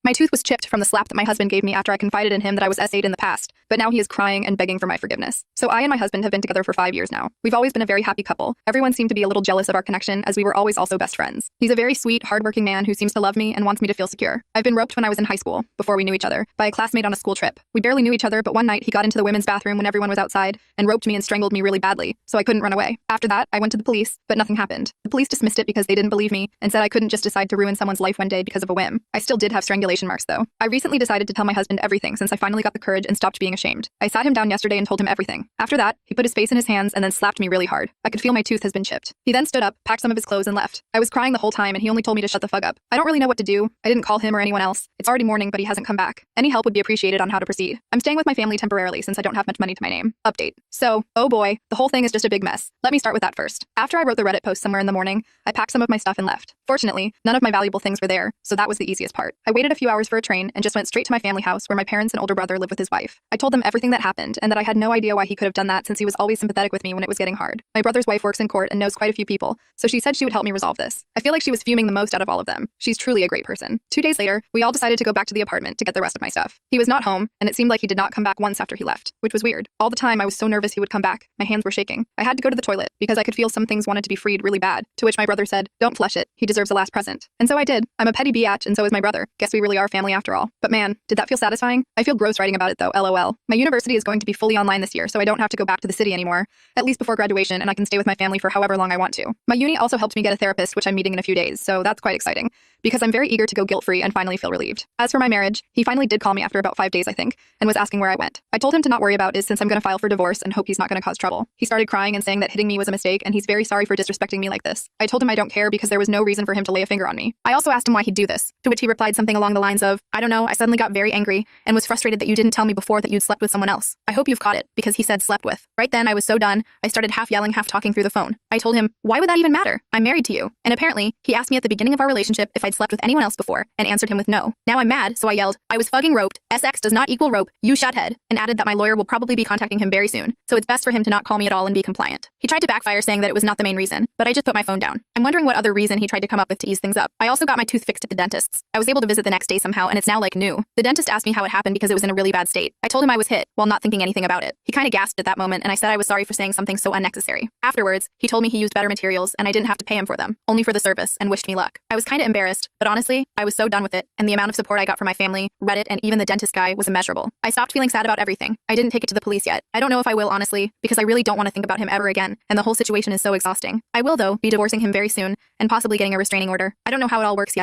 My tooth was chipped from the slap that my husband gave me after I confided in him that I was SA'd in the past, but now he is crying and begging for my forgiveness. So I and my husband have been together for 5 years now. We've always been a very happy couple. Everyone seemed to be a little jealous of our connection as we were always also best friends. He's a very sweet, hardworking man who seems to love me and wants me to feel secure. I've been roped when I was in high school, before we knew each other, by a classmate on a school trip. We barely knew each other, but one night he got into the women's bathroom when everyone was outside and roped me and strangled me really badly, so I couldn't run away. After that, I went to the police, but nothing happened. The police dismissed it because they didn't believe me and said I couldn't just decide to ruin someone's life one day because of a whim. I still did have strangulation marks though. I recently decided to tell my husband everything since I finally got the courage and stopped being ashamed. I sat him down yesterday and told him everything. After that, he put his face in his hands and then slapped me really hard. I could feel my tooth has been chipped. He then stood up, packed some of his clothes and left. I was crying the whole time and he only told me to shut the fuck up. I don't really know what to do. I didn't call him or anyone else. It's already morning, but he hasn't come back. Any help would be appreciated on how to proceed. I'm staying with my family temporarily since I don't have much money to my name. Update. So, oh boy, the whole thing is just a big mess. Let me start with that first. After I wrote the Reddit post somewhere in the morning, I packed some of my stuff and left. Fortunately, none of my valuable things were there, so that was the easiest part. I waited a few hours for a train and just went straight to my family house where my parents and older brother live with his wife. I told them everything that happened and that I had no idea why he could have done that since he was always sympathetic with me when it was getting hard. My brother's wife works in court and knows quite a few people, so she said she would help me resolve this. I feel like she was fuming the most out of all of them. She's truly a great person. 2 days later, we all decided to go back to the apartment to get the rest of my stuff. He was not home, and it seemed like he did not come back once after he left, which was weird. All the time I was so nervous he would come back. My hands were shaking. I had to go to the toilet because I could feel some things wanted to be freed really bad, to which my brother said, "Don't flush it. He deserves a last present." And so I did. I'm a petty biatch and so is my brother. Guess we really are family after all. But man, did that feel satisfying? I feel gross writing about it though, lol. My university is going to be fully online this year, so I don't have to go back to the city anymore, at least before graduation, and I can stay with my family for however long I want to. My uni also helped me get a therapist, which I'm meeting in a few days, so that's quite exciting, because I'm very eager to go guilt-free and finally feel relieved. As for my marriage, he finally did call me after about 5 days, I think, and was asking where I went. I told him to not worry about it since I'm going to file for divorce and hope he's not going to cause trouble. He started crying and saying that hitting me was a mistake and he's very sorry for disrespecting me like this. I told him I don't care because there was no reason for him to lay a finger on me. I also asked him why he'd do this, to which he replied something along the lines of, "I don't know, I suddenly got very angry and was frustrated that you didn't tell me before that you'd slept with someone else. I hope you've caught it," because he said slept with. Right then I was so done, I started half yelling, half talking through the phone. I told him, "Why would that even matter? I'm married to you." And apparently, he asked me at the beginning of our relationship if I'd slept with anyone else before, and answered him with no. Now I'm mad, so I yelled, "I was fucking roped, SX does not equal rope, you shuthead," and added that my lawyer will probably be contacting him very soon, so it's best for him to not call me at all and be compliant. He tried to backfire saying that it was not the main reason, but I just put my phone down. I'm wondering what other reason he tried to come up with to ease things up. I also got my tooth fixed at the dentist's. I was able to visit the next day somehow and it's now like new. The dentist asked me how it happened because it was in a really bad state. I told him I was hit, while not thinking anything about it. He kinda gasped at that moment and I said I was sorry for saying something so unnecessary. Afterwards, he told me he used better materials and I didn't have to pay him for them, only for the service, and wished me luck. I was kinda embarrassed, but honestly, I was so done with it, and the amount of support I got from my family, Reddit, and even the dentist guy was immeasurable. I stopped feeling sad about everything. I didn't take it to the police yet. I don't know if I will, honestly, because I really don't want to think about him ever again, and the whole situation is so exhausting. I will, though, be divorcing him very soon, and possibly getting a restraining order. I don't know how it all works yet.